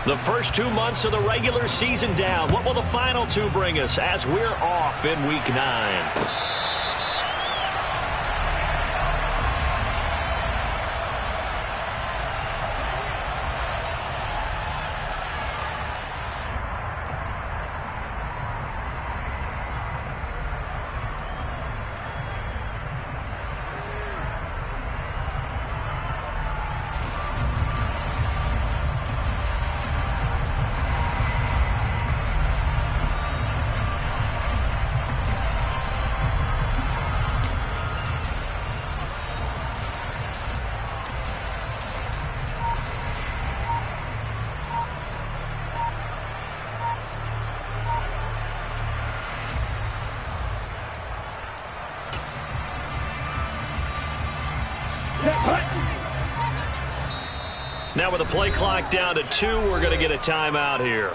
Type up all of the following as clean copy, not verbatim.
The first 2 months of the regular season down. What will the final 2 bring us as we're off in Week 9? Now with the play clock down to 2, we're going to get a timeout here.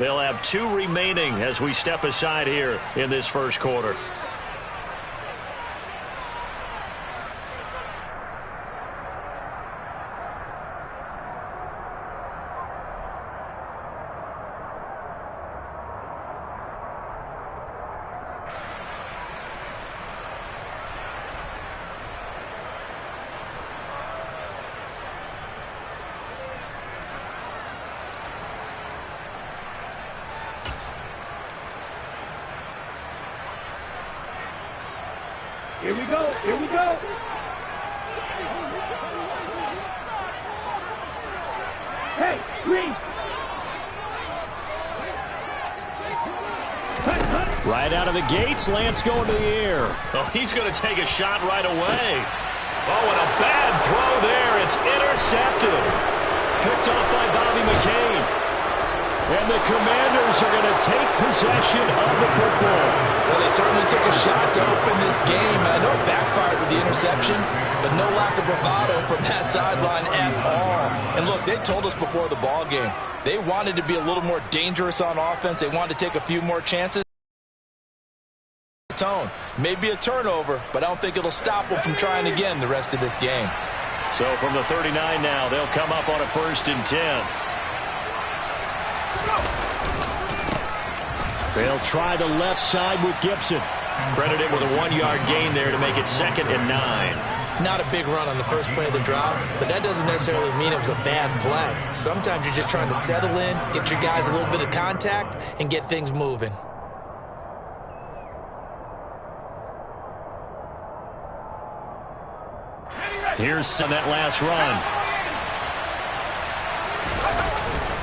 They'll have 2 remaining as we step aside here in this first quarter. Here we go. Here we go. Hey, Green. Right out of the gates, Lance going to the air. Oh, he's going to take a shot right away. Oh, and a bad throw there. It's intercepted. Picked off by Bobby McCain. And the Commanders are going to take possession of the football. Well, they certainly took a shot to open this game. I know it backfired with the interception, but no lack of bravado from that sideline at all. And look, they told us before the ball game, they wanted to be a little more dangerous on offense. They wanted to take a few more chances. Tone. Maybe a turnover, but I don't think it'll stop them from trying again the rest of this game. So from the 39 now, they'll come up on a 1st and 10. They'll try the left side with Gibson. Credited with a 1-yard gain there to make it 2nd and 9. Not a big run on the first play of the drive, but that doesn't necessarily mean it was a bad play. Sometimes you're just trying to settle in, get your guys a little bit of contact, and get things moving. Here's that last run.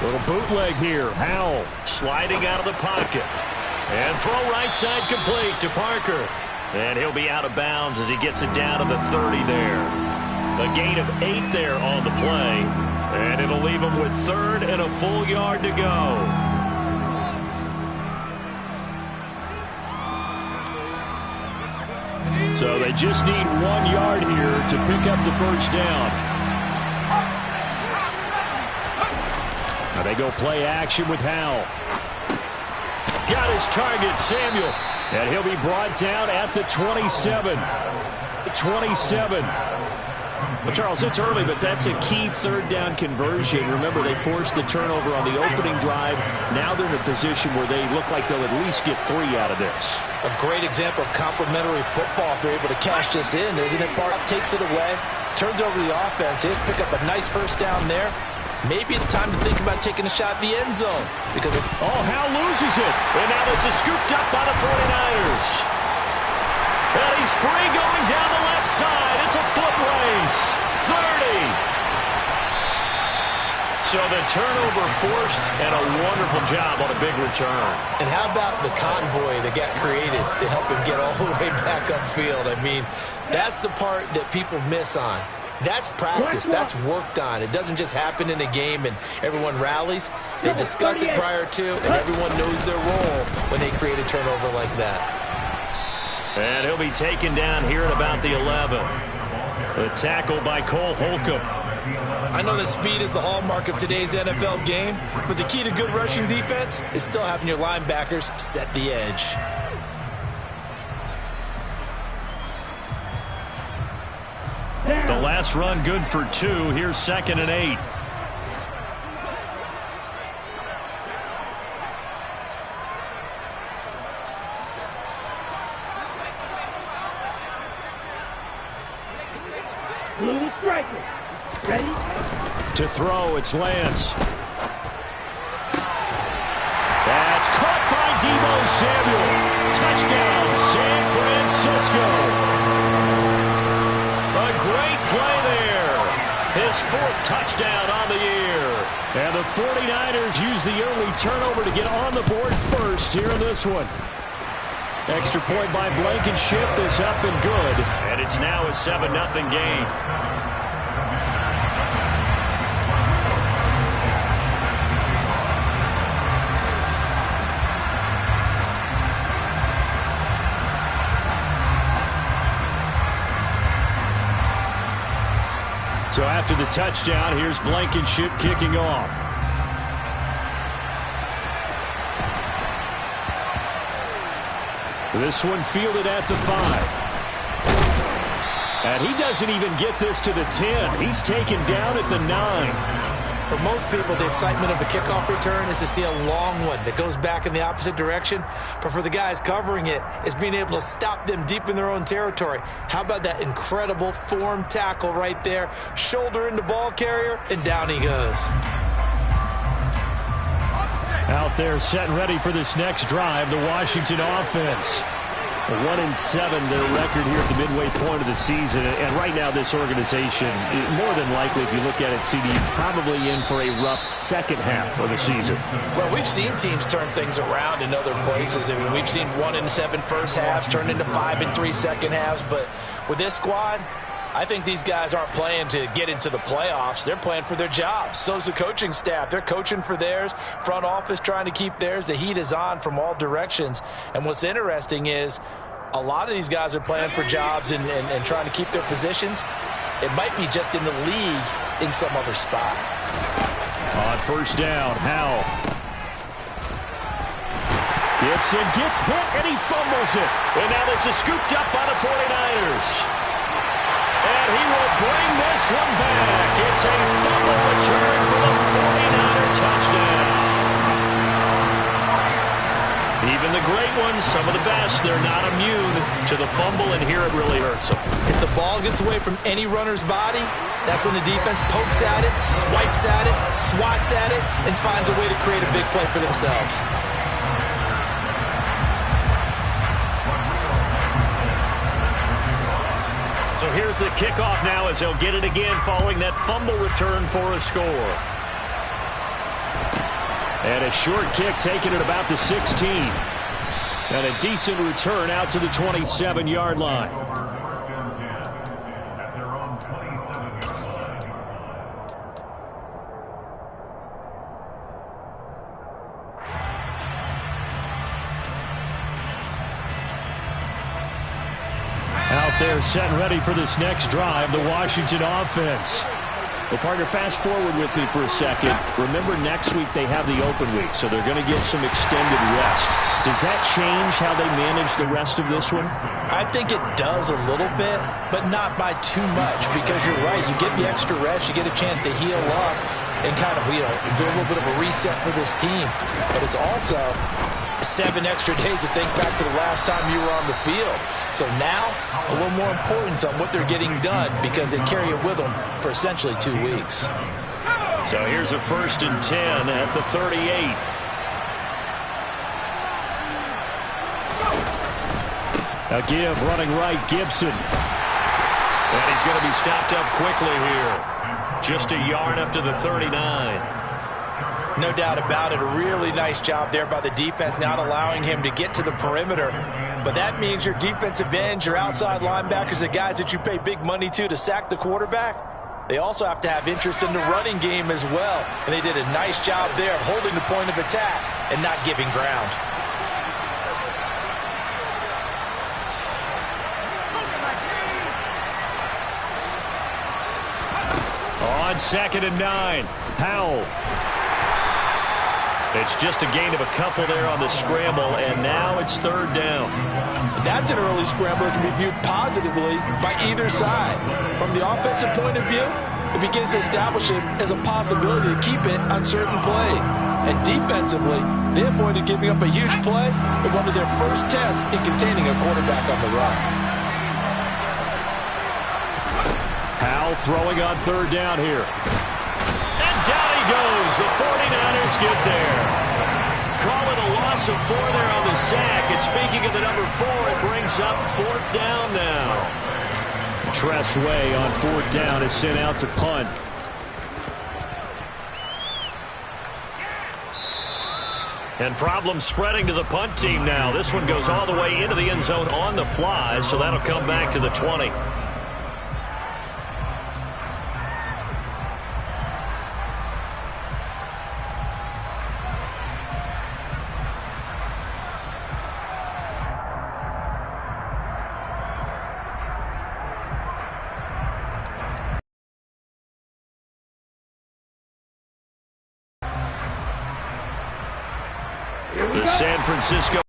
Little bootleg here. Howell sliding out of the pocket. And throw right side complete to Parker. And he'll be out of bounds as he gets it down to the 30 there. A gain of 8 there on the play. And it'll leave him with 3rd and a full yard to go. So they just need 1 yard here to pick up the first down. Now they go play action with Howell. Got his target, Samuel. And he'll be brought down at the 27. 27. Well, Charles, it's early, but that's a key 3rd down conversion. Remember, they forced the turnover on the opening drive. Now they're in a position where they look like they'll at least get 3 out of this. A great example of complementary football if they're able to cash this in, isn't it? Bart takes it away, turns over the offense. He'll pick up a nice first down there. Maybe it's time to think about taking a shot in the end zone. Because Howell loses it. And now this is scooped up by the 49ers. And he's free going down the left side. It's a foot race. 30. So the turnover forced and a wonderful job on a big return. And how about the convoy that got created to help him get all the way back upfield? I mean, that's the part that people miss on. That's practice. That's worked on. It doesn't just happen in a game and everyone rallies. They discuss it prior to, and everyone knows their role when they create a turnover like that. And he'll be taken down here at about the 11. The tackle by Cole Holcomb. I know that speed is the hallmark of today's NFL game, but the key to good rushing defense is still having your linebackers set the edge. The last run good for 2. Here's 2nd and 8. To throw, it's Lance. That's caught by Deebo Samuel. Touchdown, San Francisco. A great play there. His 4th touchdown on the year. And the 49ers use the early turnover to get on the board first here in this one. Extra point by Blankenship is up and good. And it's now a 7-0 game. So after the touchdown, here's Blankenship kicking off. This one fielded at the 5. And he doesn't even get this to the 10. He's taken down at the 9. For most people, the excitement of the kickoff return is to see a long one that goes back in the opposite direction. But for the guys covering it, it's being able to stop them deep in their own territory. How about that incredible form tackle right there? Shoulder into ball carrier, and down he goes. Out there set and ready for this next drive, the Washington offense. 1-7, their record here at the midway point of the season. And right now, this organization, more than likely, if you look at it, CD, probably in for a rough second half of the season. Well, we've seen teams turn things around in other places. I mean, we've seen 1-7 first halves turn into 5-3 second halves. But with this squad, I think these guys aren't playing to get into the playoffs. They're playing for their jobs. So's the coaching staff. They're coaching for theirs. Front office trying to keep theirs. The heat is on from all directions. And what's interesting is a lot of these guys are playing for jobs and trying to keep their positions. It might be just in the league in some other spot. On first down, Howell. Gibson gets hit and he fumbles it. And now this is scooped up by the 49ers. And he will bring this one back. It's a fumble return for the 49er touchdown. Even the great ones, some of the best, they're not immune to the fumble, and here it really hurts them. If the ball gets away from any runner's body, that's when the defense pokes at it, swipes at it, swats at it, and finds a way to create a big play for themselves. So here's the kickoff now as they'll get it again following that fumble return for a score. And a short kick taken at about the 16. And a decent return out to the 27-yard line. Out there set and ready for this next drive, the Washington offense. Well, partner, fast forward with me for a second. Remember, next week they have the open week, so they're going to get some extended rest. Does that change how they manage the rest of this one? I think it does a little bit, but not by too much, because you're right. You get the extra rest, you get a chance to heal up and kind of, do a little bit of a reset for this team. But it's also 7 extra days to think back to the last time you were on the field. So now, a little more importance on what they're getting done because they carry it with them for essentially 2 weeks. So here's a 1st and 10 at the 38. A give running right, Gibson. And he's going to be stopped up quickly here. Just a yard up to the 39. No doubt about it. A really nice job there by the defense, not allowing him to get to the perimeter. But that means your defensive ends, your outside linebackers, the guys that you pay big money to sack the quarterback, they also have to have interest in the running game as well. And they did a nice job there of holding the point of attack and not giving ground. On 2nd and 9, Howell. It's just a gain of a couple there on the scramble, and now it's 3rd down. That's an early scramble that can be viewed positively by either side. From the offensive point of view, it begins to establish it as a possibility to keep it on certain plays. And defensively, they avoided giving up a huge play with one of their first tests in containing a quarterback on the run. Howell throwing on 3rd down here. Lions get there. Call it a loss of 4 there on the sack. And speaking of the number 4, it brings up 4th down now. Tress Way on 4th down is sent out to punt. And problems spreading to the punt team now. This one goes all the way into the end zone on the fly, so that'll come back to the 20. The San Francisco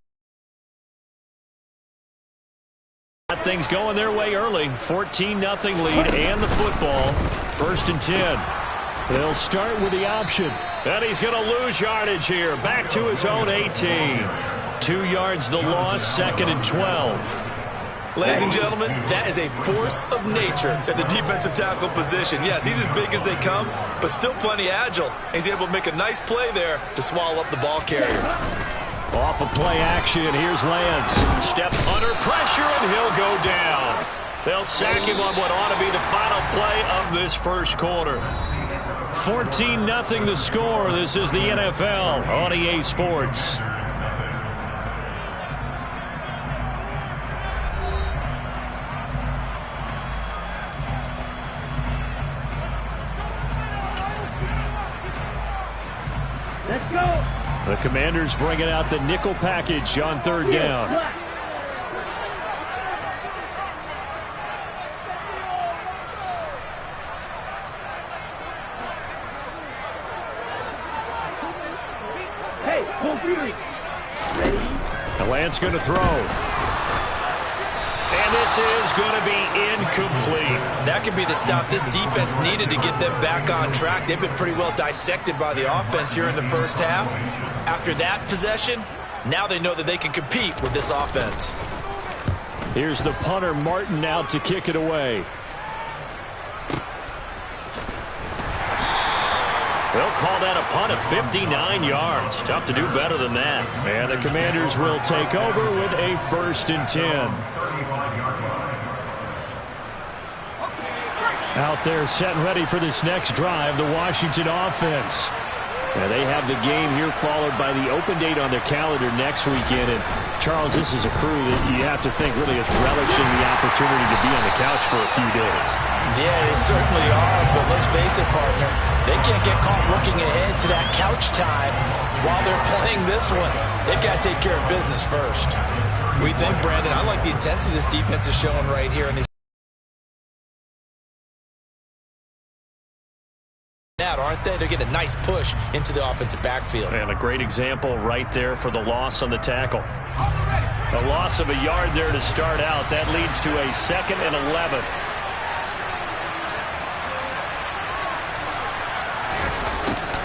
got things going their way early. 14-0 lead and the football. 1st and 10. They'll start with the option. And he's going to lose yardage here. Back to his own 18. 2 yards the loss, 2nd and 12. Ladies and gentlemen, that is a force of nature at the defensive tackle position. Yes, he's as big as they come, but still plenty agile. He's able to make a nice play there to swallow up the ball carrier. Off of play action, here's Lance. Step under pressure, and he'll go down. They'll sack him on what ought to be the final play of this first quarter. 14-0 the score. This is the NFL on EA Sports. Let's go. The Commanders bringing out the nickel package on 3rd down. Hey, full fury. Ready? The Lance going to throw. And this is going to be incomplete. That could be the stop this defense needed to get them back on track. They've been pretty well dissected by the offense here in the first half. After that possession, now they know that they can compete with this offense. Here's the punter, Martin, out to kick it away. They'll call that a punt of 59 yards. Tough to do better than that. And the Commanders will take over with a 1st and 10. Out there set and ready for this next drive, the Washington offense. Now they have the game here followed by the open date on their calendar next weekend. And Charles, this is a crew that you have to think really is relishing the opportunity to be on the couch for a few days. Yeah, they certainly are, but let's face it, partner. They can't get caught looking ahead to that couch time while they're playing this one. They've got to take care of business first. We think, Brandon, I like the intensity this defense is showing right here in these. Aren't they? They're getting a nice push into the offensive backfield. And a great example right there for the loss on the tackle. A loss of a yard there to start out. That leads to a 2nd and 11.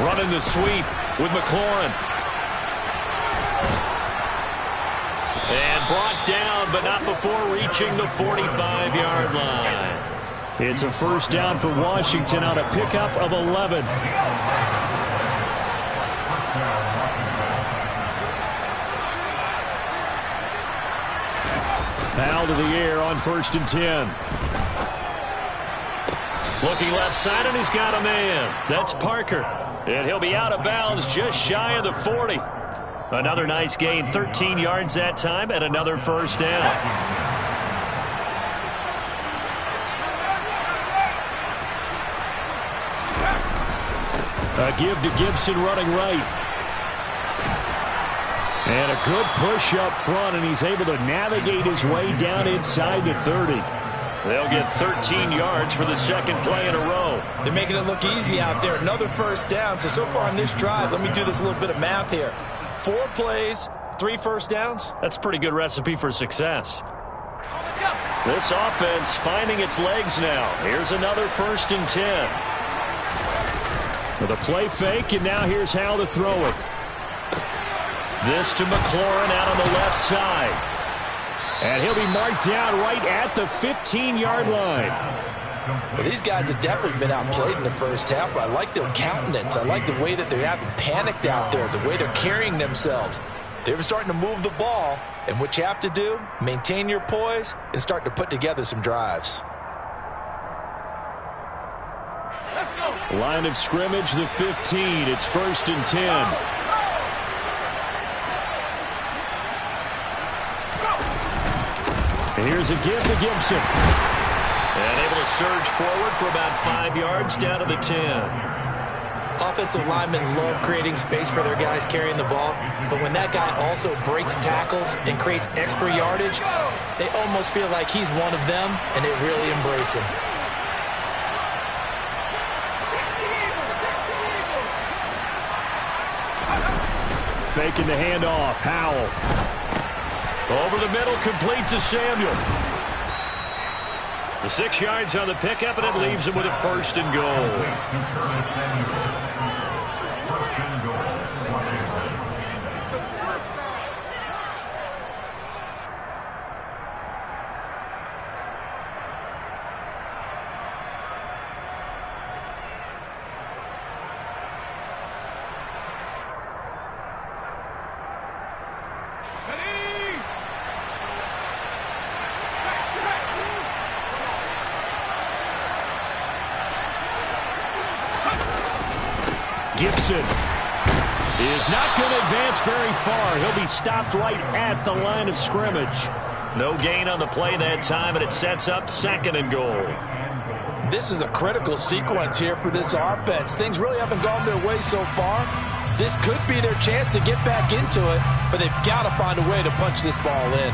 Running the sweep with McLaurin. And brought down, but not before reaching the 45-yard line. It's a 1st down for Washington on a pickup of 11. Foul to the air on 1st and 10. Looking left side, and he's got a man. That's Parker. And he'll be out of bounds just shy of the 40. Another nice gain, 13 yards that time, and another 1st down. A give to Gibson running right. And a good push up front, and he's able to navigate his way down inside the 30. They'll get 13 yards for the 2nd play in a row. They're making it look easy out there. Another 1st down. So far on this drive, let me do this a little bit of math here. 4 plays, 3 1st downs. That's a pretty good recipe for success. This offense finding its legs now. Here's another 1st and 10. With a play fake, and now here's how to throw it. This to McLaurin out on the left side. And he'll be marked down right at the 15-yard line. Well, these guys have definitely been outplayed in the first half, but I like their countenance. I like the way that they haven't panicked out there, the way they're carrying themselves. They're starting to move the ball, and what you have to do, maintain your poise and start to put together some drives. Line of scrimmage, the 15. It's 1st and 10. And here's a give to Gibson. And able to surge forward for about 5 yards down to the 10. Offensive linemen love creating space for their guys carrying the ball, but when that guy also breaks tackles and creates extra yardage, they almost feel like he's one of them, and they really embrace him. Faking the handoff. Howell. Over the middle, complete to Samuel. The 6 yards on the pickup, and it leaves him with a 1st and goal. Gibson is not going to advance very far. He'll be stopped right at the line of scrimmage. No gain on the play that time, and it sets up 2nd and goal. This is a critical sequence here for this offense. Things really haven't gone their way so far. This could be their chance to get back into it, but they've got to find a way to punch this ball in.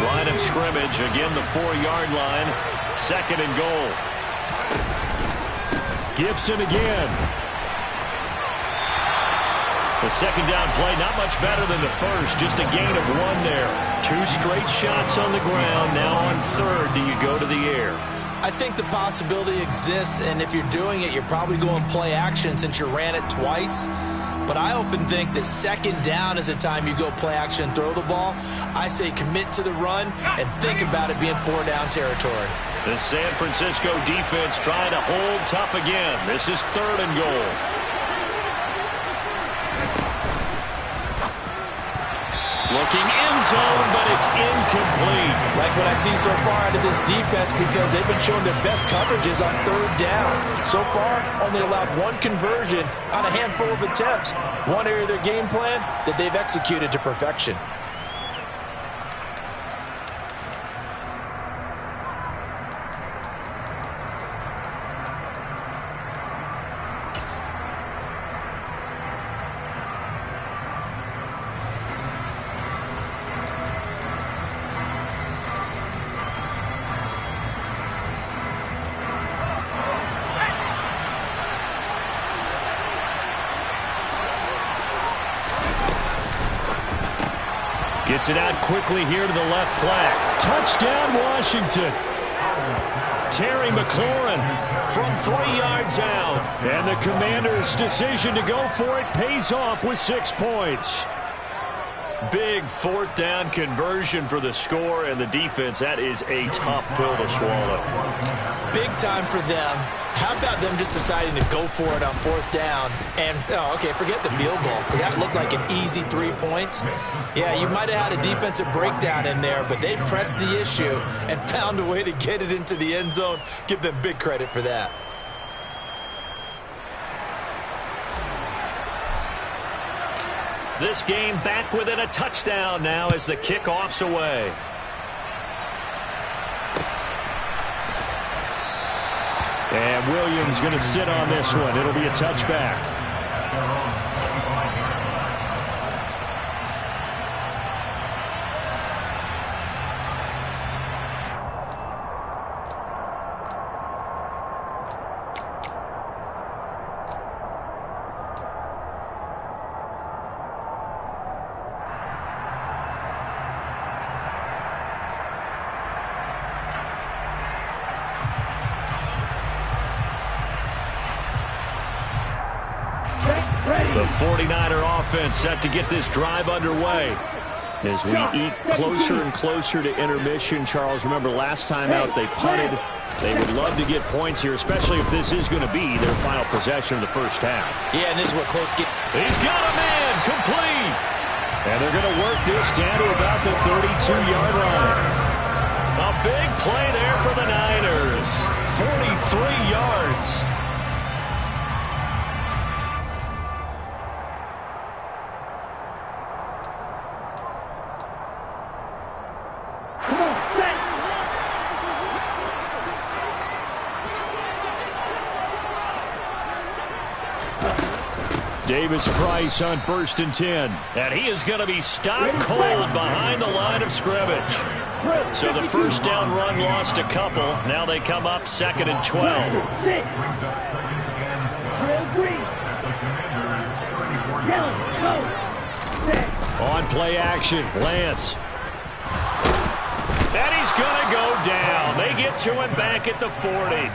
Line of scrimmage, again the 4-yard line. 2nd and goal. Gibson again. The 2nd down play, not much better than the first. Just a gain of 1 there. 2 straight shots on the ground. Now on 3rd, do you go to the air? I think the possibility exists, and if you're doing it, you're probably going play action since you ran it twice. But I often think that 2nd down is the time you go play action and throw the ball. I say commit to the run and think about it being 4-down territory. The San Francisco defense trying to hold tough again. This is 3rd and goal. Looking end zone, but it's incomplete. Like what I see so far out of this defense, because they've been showing their best coverages on 3rd down. So far, only allowed 1 conversion on a handful of attempts. One area of their game plan that they've executed to perfection. Gets it out quickly here to the left flat. Touchdown, Washington. Terry McLaurin from 3 yards out. And the Commanders' decision to go for it pays off with 6 points. Big 4th down conversion for the score, and the defense, that is a tough pill to swallow. Big time for them. How about them just deciding to go for it on 4th down? And, okay, forget the field goal, because that looked like an easy 3 points. Yeah, you might have had a defensive breakdown in there, but they pressed the issue and found a way to get it into the end zone. Give them big credit for that. This game back within a touchdown now as the kickoff's away. And Williams going to sit on this one. It'll be a touchback. The 49er offense set to get this drive underway. As we eke closer and closer to intermission, Charles, remember last time out they punted. They would love to get points here, especially if this is going to be their final possession of the first half. Yeah, and this is what close get. He's got a man, complete. And they're going to work this down to about the 32-yard line. A big play there for the Niners. 43 yards. Davis Price on 1st and 10. And he is going to be stopped cold behind the line of scrimmage. So the first down run lost a couple. Now they come up 2nd and 12. On play action, Lance. And he's going to go down. They get to him back at the 40.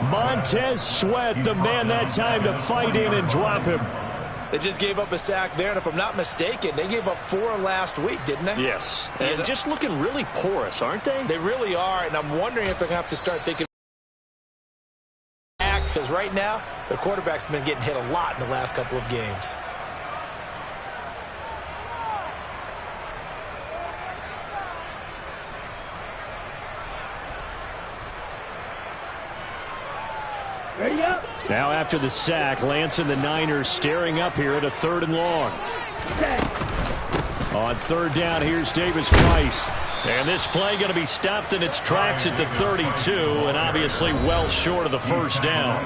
Montez Sweat, the man that time to fight in and drop him. They just gave up a sack there, and if I'm not mistaken, they gave up 4 last week, didn't they? Yes. And just looking really porous, aren't they? They really are, and I'm wondering if they're going to have to start thinking back, because right now, the quarterback's been getting hit a lot in the last couple of games. Ready up. Now after the sack, Lance and the Niners staring up here at a 3rd and long. On 3rd down, here's Davis Price. And this play going to be stopped in its tracks at the 32, and obviously well short of the first down.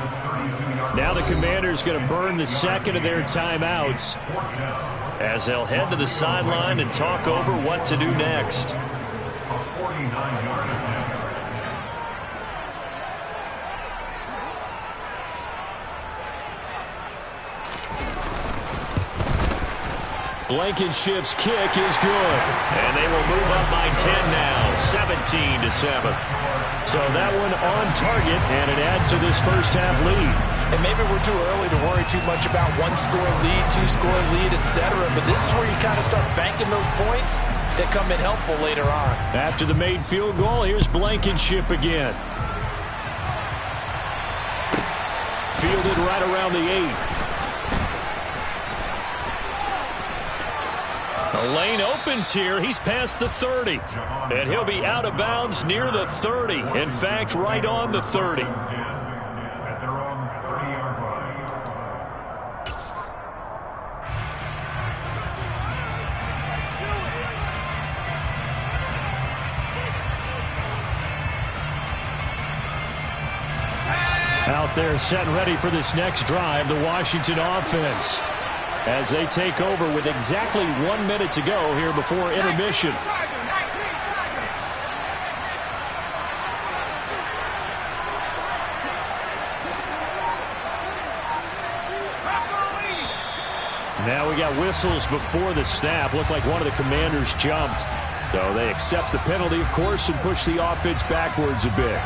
Now the Commanders going to burn the second of their timeouts as they'll head to the sideline and talk over what to do next. Blankenship's kick is good. And they will move up by 10 now, 17-7. So that one on target, and it adds to this first half lead. And maybe we're too early to worry too much about 1-score lead, 2-score lead, etc. But this is where you kind of start banking those points that come in helpful later on. After the made field goal, here's Blankenship again. Fielded right around the 8. The lane opens here. He's past the 30. And he'll be out of bounds near the 30. In fact, right on the 30. Out there set and ready for this next drive, the Washington offense, as they take over with exactly 1 minute to go here before intermission. Now we got whistles before the snap. Looked like one of the Commanders jumped. So they accept the penalty, of course, and push the offense backwards a bit.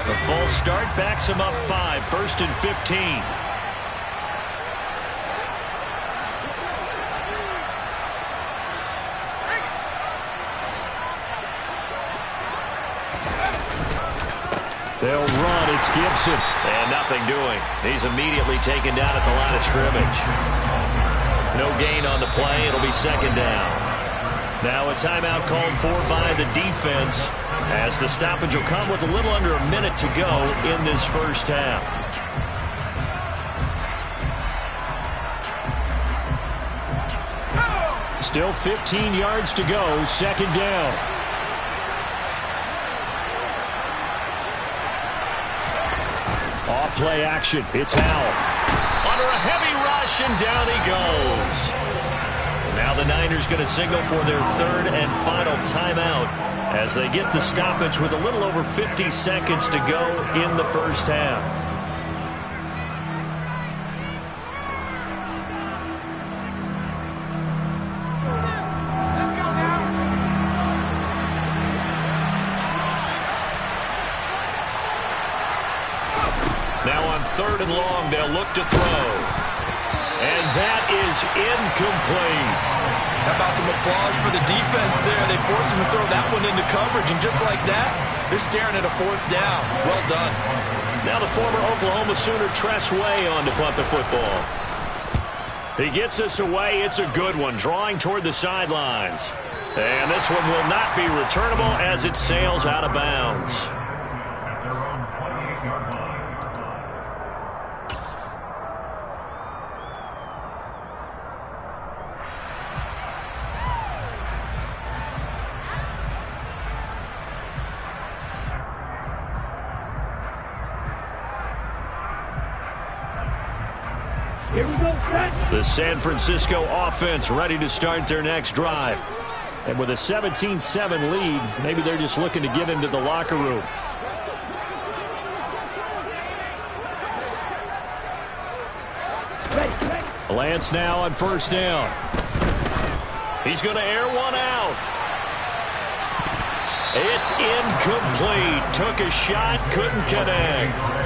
The false start backs him up 5, 1st and 15. They'll run. It's Gibson. And nothing doing. He's immediately taken down at the line of scrimmage. No gain on the play. It'll be 2nd down. Now a timeout called for by the defense, as the stoppage will come with a little under a minute to go in this first half. Still 15 yards to go, 2nd down. Off play action, it's Howell. Under a heavy rush, and down he goes. Now the Niners going to signal for their 3rd and final timeout as they get the stoppage with a little over 50 seconds to go in the first half. Now on 3rd and long. They'll look to throw. And that is incomplete. How about some applause for the defense there? They forced him to throw that one into coverage, and just like that, they're staring at a 4th down. Well done. Now the former Oklahoma Sooner Tress Way on to punt the football. He gets this away. It's a good one, drawing toward the sidelines. And this one will not be returnable as it sails out of bounds. Here we go, set. The San Francisco offense ready to start their next drive. And with a 17-7 lead, maybe they're just looking to get into the locker room. Lance now on 1st down. He's going to air one out. It's incomplete. Took a shot, couldn't connect.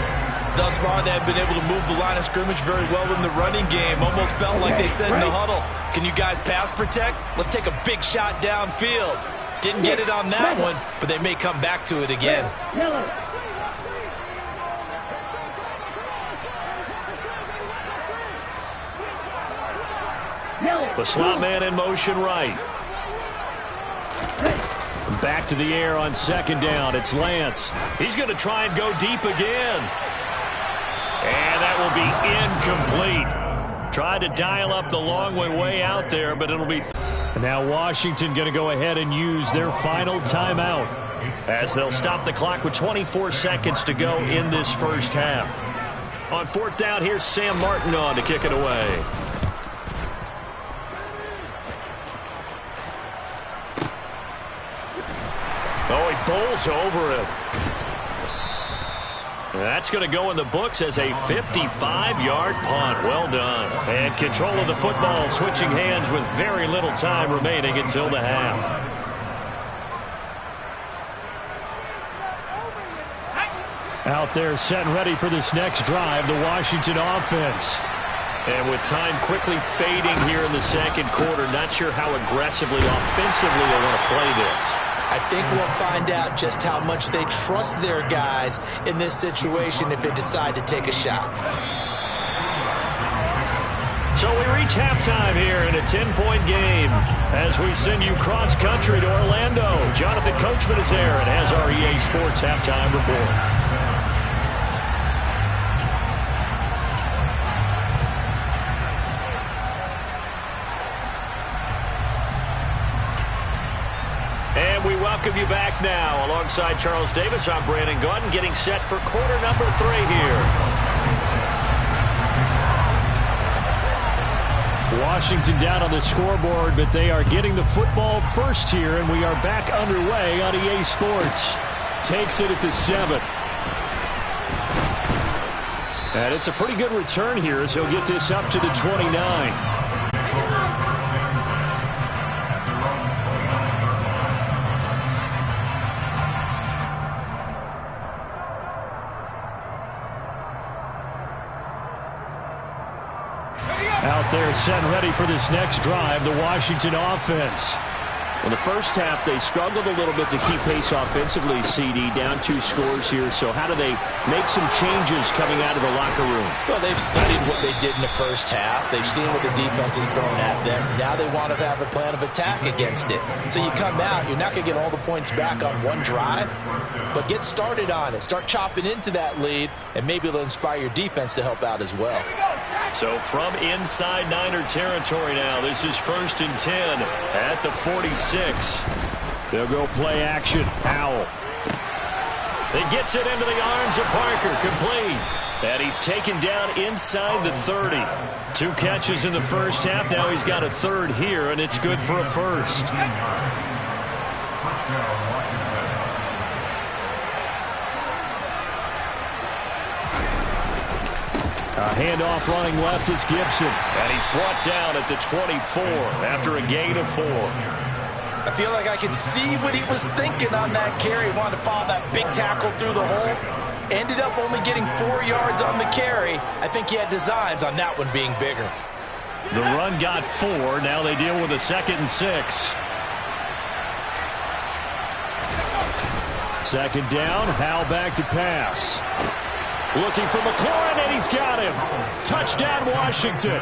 Thus far, they have been able to move the line of scrimmage very well in the running game. Almost felt like they said in the huddle, can you guys pass protect? Let's take a big shot downfield. Didn't get it on that one, but they may come back to it again. The slot man in motion right. Back to the air on 2nd down. It's Lance. He's going to try and go deep again. And that will be incomplete. Tried to dial up the long way out there, but it'll be... And now Washington going to go ahead and use their final timeout as they'll stop the clock with 24 seconds to go in this 1st half. On 4th down, here's Sam Martin on to kick it away. Oh, he bowls over it. That's going to go in the books as a 55-yard punt. Well done. And control of the football switching hands with very little time remaining until the half. Out there set and ready for this next drive, the Washington offense. And with time quickly fading here in the 2nd quarter, not sure how aggressively, offensively they want to play this. I think we'll find out just how much they trust their guys in this situation if they decide to take a shot. So we reach halftime here in a 10-point game as we send you cross-country to Orlando. Jonathan Coachman is there and has our EA Sports halftime report. And we welcome you back now. Alongside Charles Davis, I'm Brandon Gaudin, getting set for quarter number 3 here. Washington down on the scoreboard, but they are getting the football first here, and we are back underway on EA Sports. Takes it at the 7. And it's a pretty good return here as he'll get this up to the 29. Out there set and ready for this next drive, the Washington offense. In the 1st half, they struggled a little bit to keep pace offensively, CD, down 2 scores here. So how do they make some changes coming out of the locker room? Well, they've studied what they did in the 1st half. They've seen what the defense has thrown at them. Now they want to have a plan of attack against it. So you come out, you're not going to get all the points back on one drive, but get started on it. Start chopping into that lead, and maybe it'll inspire your defense to help out as well. So from inside Niner territory now, this is 1st and 10 at the 46. They'll go play action. Howell. It gets it into the arms of Parker, complete. And he's taken down inside the 30. 2 catches in the 1st half. Now he's got a 3rd here, and it's good for a 1st. A handoff running left is Gibson. And he's brought down at the 24 after a gain of 4. I feel like I could see what he was thinking on that carry. He wanted to follow that big tackle through the hole. Ended up only getting 4 yards on the carry. I think he had designs on that one being bigger. The run got 4. Now they deal with a 2nd and 6. Second down, Howell back to pass. Looking for McLaurin, and he's got him. Touchdown, Washington.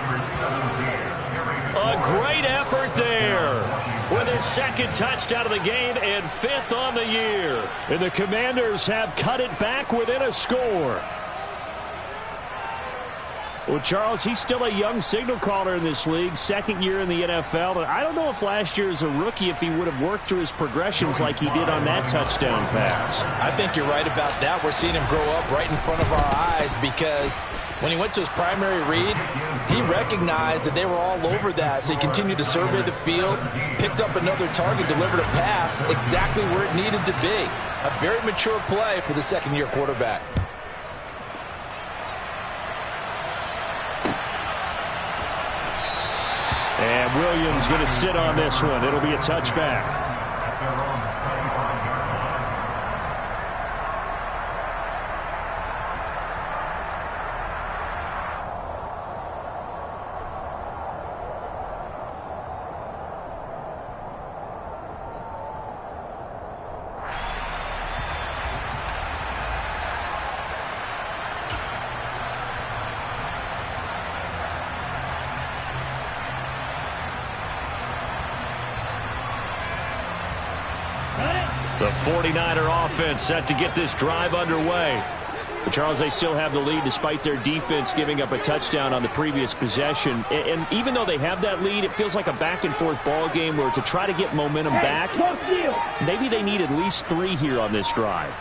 A great effort there with his 2nd touchdown of the game and 5th on the year. And the Commanders have cut it back within a score. Well, Charles, he's still a young signal caller in this league, 2nd year in the NFL. And I don't know if last year as a rookie, if he would have worked through his progressions like he did on that touchdown pass. I think you're right about that. We're seeing him grow up right in front of our eyes because when he went to his primary read, he recognized that they were all over that. So he continued to survey the field, picked up another target, delivered a pass exactly where it needed to be. A very mature play for the 2nd-year quarterback. And Williams going to sit on this one. It'll be a touchback. The 49er offense set to get this drive underway. But Charles, they still have the lead despite their defense giving up a touchdown on the previous possession. And even though they have that lead, it feels like a back-and-forth ball game where to try to get momentum back, maybe they need at least 3 here on this drive.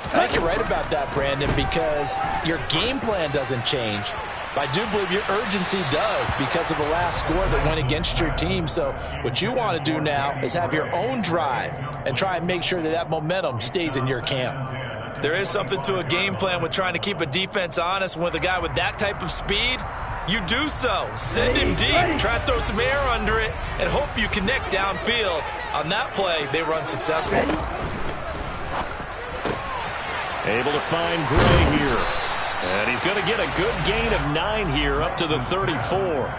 I think you're right about that, Brandon, because your game plan doesn't change. I do believe your urgency does because of the last score that went against your team. So what you want to do now is have your own drive and try and make sure that that momentum stays in your camp. There is something to a game plan with trying to keep a defense honest. With a guy with that type of speed, you do so. Send him deep, try to throw some air under it, and hope you connect downfield. On that play, they were unsuccessful. Able to find Gray here. And he's going to get a good gain of 9 here up to the 34.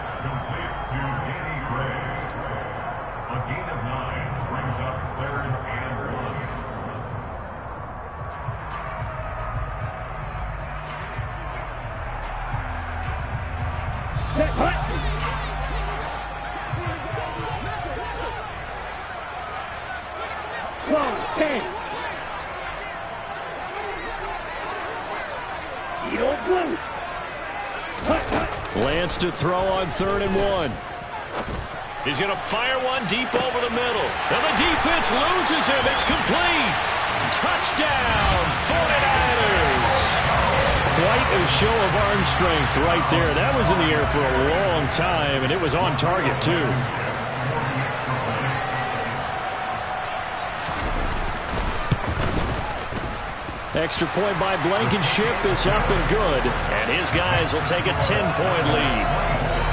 Lance to throw on 3rd and 1. He's going to fire one deep over the middle. And the defense loses him. It's complete. Touchdown, 49ers. Quite a show of arm strength right there. That was in the air for a long time, and it was on target, too. Extra point by Blankenship is up and good. And his guys will take a 10-point lead.